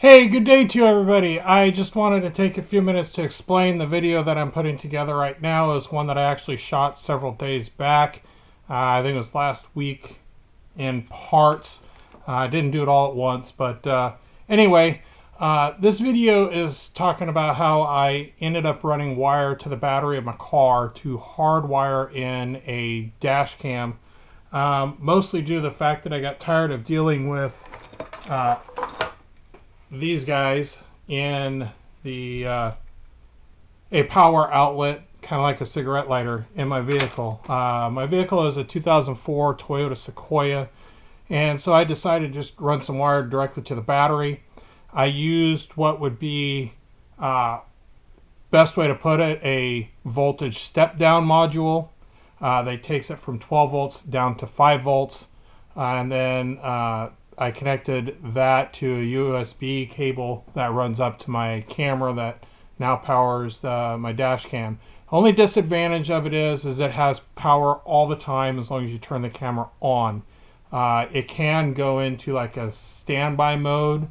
Hey, good day to you everybody. I just wanted to take a few minutes to explain the video that I'm putting together right now. Is one that I actually shot several days back. I think it was last week in parts. I didn't do it all at once, but anyway, this video is talking about how I ended up running wire to the battery of my car to hardwire in a dash cam. Mostly due to the fact that I got tired of dealing with these guys in the a power outlet, kind of like a cigarette lighter, in my vehicle. My vehicle is a 2004 Toyota Sequoia, and so I decided to just run some wire directly to the battery. I used what would be, best way to put it, a voltage step down module. That takes it from 12 volts down to 5 volts, and then I connected that to a USB cable that runs up to my camera that now powers my dash cam. Only disadvantage of it is it has power all the time as long as you turn the camera on. It can go into like a standby mode,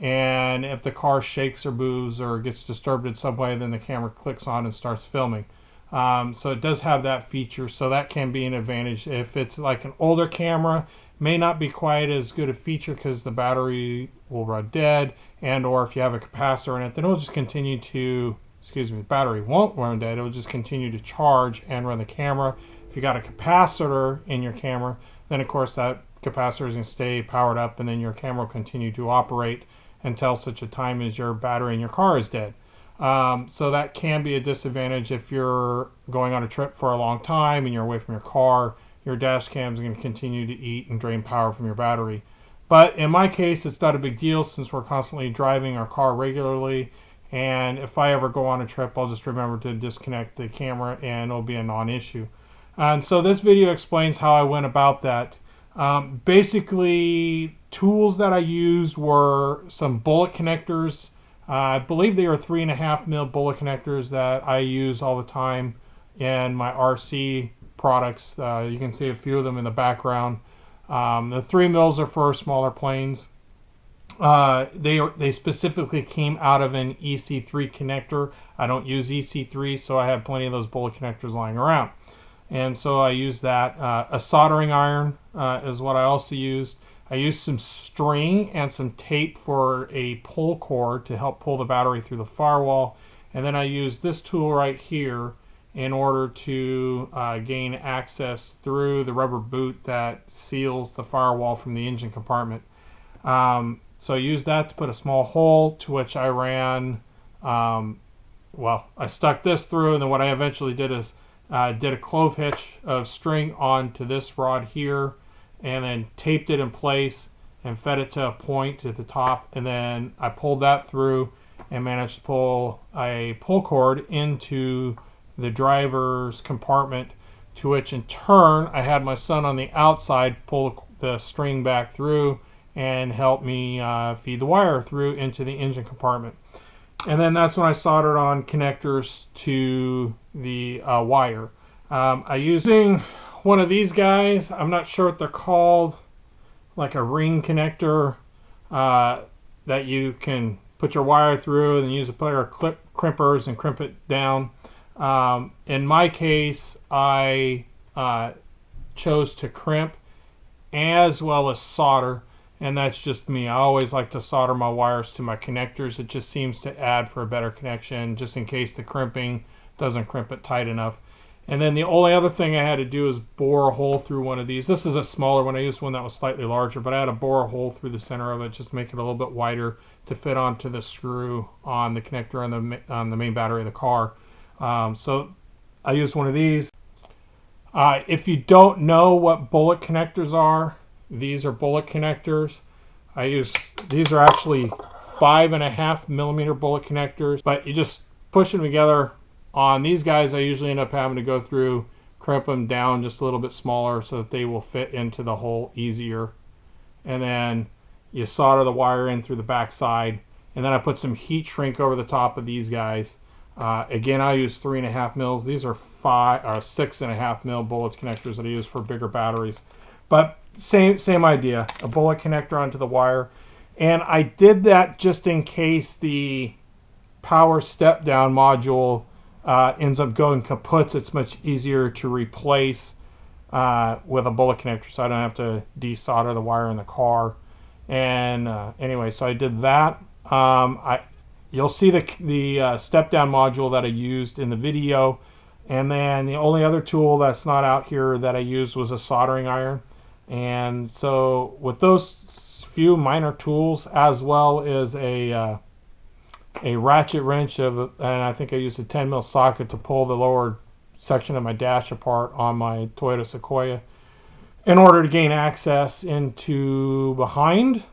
and if the car shakes or moves or gets disturbed in some way, then the camera clicks on and starts filming. So it does have that feature, so that can be an advantage. If it's like an older camera, may not be quite as good a feature because the battery will run dead, and or if you have a capacitor in it, then it'll just continue to, the battery won't run dead, it'll just continue to charge and run the camera. If you got a capacitor in your camera, then of course that capacitor is going to stay powered up, and then your camera will continue to operate until such a time as your battery in your car is dead. So that can be a disadvantage if you're going on a trip for a long time and you're away from your car. Your dash cam is going to continue to eat and drain power from your battery. But in my case, it's not a big deal since we're constantly driving our car regularly. And if I ever go on a trip, I'll just remember to disconnect the camera and it'll be a non-issue. And so this video explains how I went about that. Basically, tools that I used were some bullet connectors. I believe they are 3.5 mil bullet connectors that I use all the time in my RC products. You can see a few of them in the background. The 3 mils are for smaller planes. They specifically came out of an EC3 connector. I don't use EC3, so I have plenty of those bullet connectors lying around. And so I use that. A soldering iron is what I also used. I used some string and some tape for a pull cord to help pull the battery through the firewall. And then I used this tool right here in order to gain access through the rubber boot that seals the firewall from the engine compartment. So I used that to put a small hole to which I ran, I stuck this through, and then what I eventually did is did a clove hitch of string onto this rod here, and then taped it in place and fed it to a point at the top, and then I pulled that through and managed to pull a pull cord into the driver's compartment, to which in turn I had my son on the outside pull the string back through and help me feed the wire through into the engine compartment. And then that's when I soldered on connectors to the wire. I'm using one of these guys. I'm not sure what they're called, like a ring connector that you can put your wire through and use a pair of clip crimpers and crimp it down. In my case, I chose to crimp as well as solder, and that's just me. I always like to solder my wires to my connectors. It just seems to add for a better connection, just in case the crimping doesn't crimp it tight enough. And then the only other thing I had to do is bore a hole through one of these. This is a smaller one. I used one that was slightly larger, but I had to bore a hole through the center of it just to make it a little bit wider to fit onto the screw on the connector on the main battery of the car. So I used one of these. If you don't know what bullet connectors are, these are bullet connectors. These are actually 5.5 millimeter bullet connectors, but you just push them together. On these guys, I usually end up having to go through, crimp them down just a little bit smaller so that they will fit into the hole easier. And then you solder the wire in through the back side, and then I put some heat shrink over the top of these guys. Again, I use 3.5 mils. These are 6.5 mil bullet connectors that I use for bigger batteries. But same idea, a bullet connector onto the wire. And I did that just in case the power step down module ends up going kaput. It's much easier to replace with a bullet connector, so I don't have to desolder the wire in the car. And anyway, so I did that. You'll see the step down module that I used in the video, and then the only other tool that's not out here that I used was a soldering iron. And so with those few minor tools, as well as a ratchet wrench and I think I used a 10 mil socket to pull the lower section of my dash apart on my Toyota Sequoia in order to gain access into behind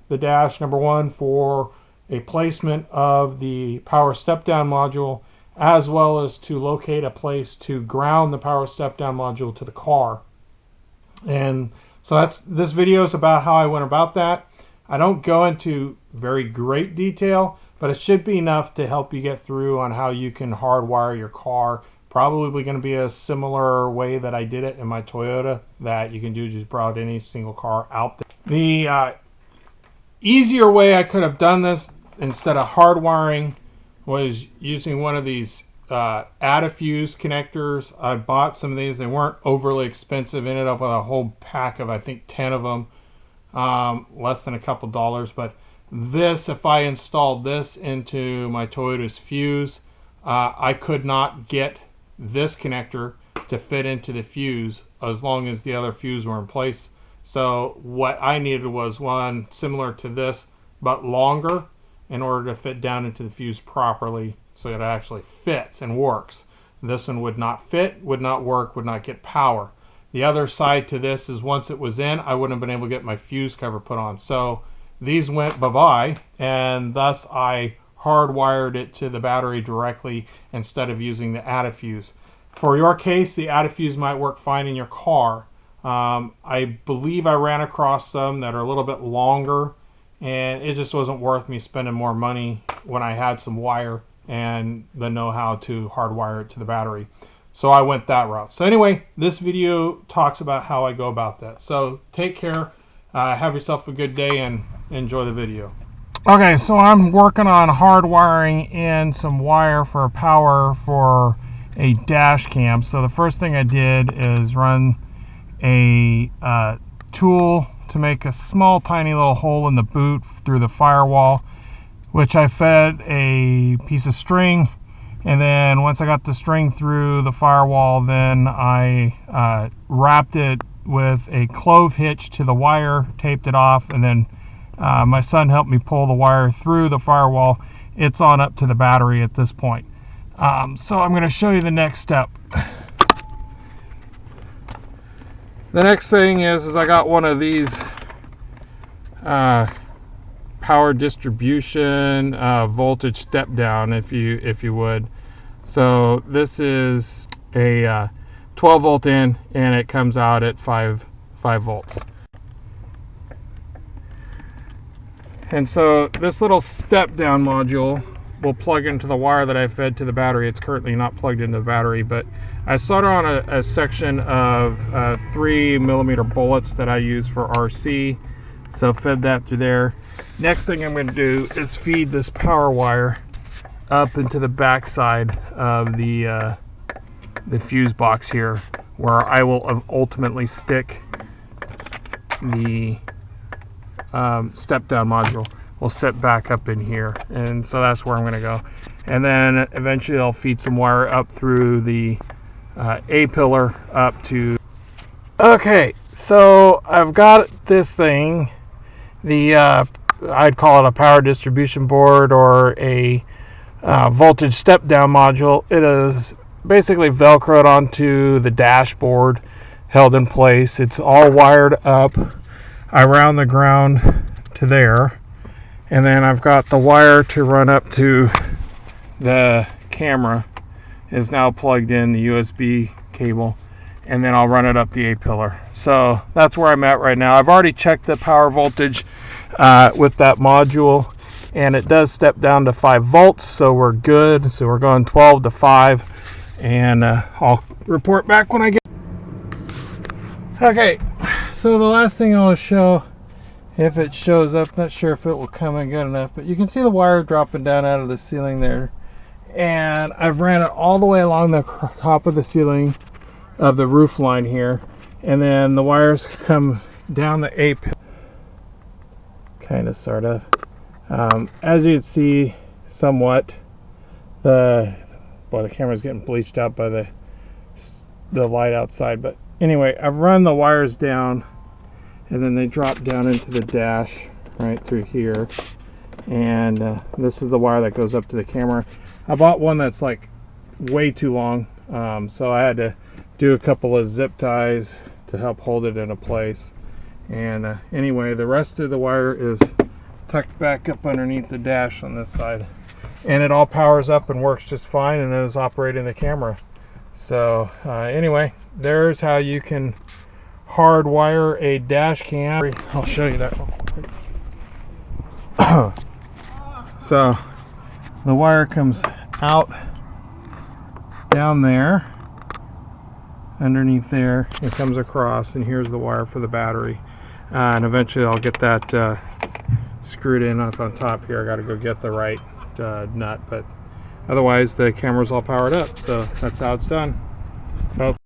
the dash, number one, for a placement of the power step down module, as well as to locate a place to ground the power step down module to the car. And so this video is about how I went about that. I don't go into very great detail, but it should be enough to help you get through on how you can hardwire your car. Probably going to be a similar way that I did it in my Toyota that you can do just about any single car out there. The easier way I could have done this instead of hardwiring was using one of these add-a-fuse connectors. I bought some of these. They weren't overly expensive. Ended up with a whole pack of, I think, 10 of them. Less than a couple dollars. But this, if I installed this into my Toyota's fuse, I could not get this connector to fit into the fuse as long as the other fuse were in place. So what I needed was one similar to this but longer in order to fit down into the fuse properly so it actually fits and works. This one would not fit, would not work, would not get power. The other side to this is once it was in, I wouldn't have been able to get my fuse cover put on. So these went bye-bye, and thus I hardwired it to the battery directly instead of using the add-a-fuse. For your case, the add-a-fuse might work fine in your car. I believe I ran across some that are a little bit longer, and it just wasn't worth me spending more money when I had some wire and the know-how to hardwire it to the battery. So I went that route. So anyway, this video talks about how I go about that. So take care, have yourself a good day, and enjoy the video. Okay, so I'm working on hardwiring in some wire for power for a dash cam. So the first thing I did is run a tool to make a small tiny little hole in the boot through the firewall, which I fed a piece of string, and then once I got the string through the firewall, then I wrapped it with a clove hitch to the wire, taped it off, and then my son helped me pull the wire through the firewall. It's on up to the battery at this point. So I'm going to show you the next step. The next thing is I got one of these power distribution voltage step down, if you would. So this is a 12 volt in, and it comes out at 5 volts. And so this little step down module will plug into the wire that I fed to the battery. It's currently not plugged into the battery, but I soldered on a section of 3mm bullets that I use for RC. So fed that through there. Next thing I'm going to do is feed this power wire up into the back side of the fuse box here, where I will ultimately stick the step down module. Will sit back up in here, and so that's where I'm going to go. And then eventually I'll feed some wire up through the A pillar up to. Okay, so I've got this thing, the I'd call it a power distribution board or a voltage step down module. It is basically velcroed onto the dashboard, held in place. It's all wired up around the ground to there, and then I've got the wire to run up to the camera is now plugged in, the USB cable, and then I'll run it up the A pillar. So that's where I'm at right now. I've already checked the power voltage with that module, and it does step down to 5 volts, so we're good. So we're going 12 to 5, and I'll report back when I get. Okay, so the last thing I'll show if it shows up. Not sure if it will come in good enough, but you can see the wire dropping down out of the ceiling there. And I've ran it all the way along the top of the ceiling of the roof line here, and then the wires come down the A pillar, kind of, sort of. As you can see, somewhat, the camera's getting bleached out by the light outside, but anyway, I've run the wires down, and then they drop down into the dash right through here, and this is the wire that goes up to the camera. I bought one that's like way too long, so I had to do a couple of zip ties to help hold it into place. And anyway, the rest of the wire is tucked back up underneath the dash on this side, and it all powers up and works just fine, and is operating the camera. So anyway, there's how you can hardwire a dash cam. I'll show you that real quick. So the wire comes out down there, underneath there, it comes across, and here's the wire for the battery. And eventually I'll get that screwed in up on top here. I got to go get the right nut, but otherwise the camera's all powered up. So that's how it's done. Well,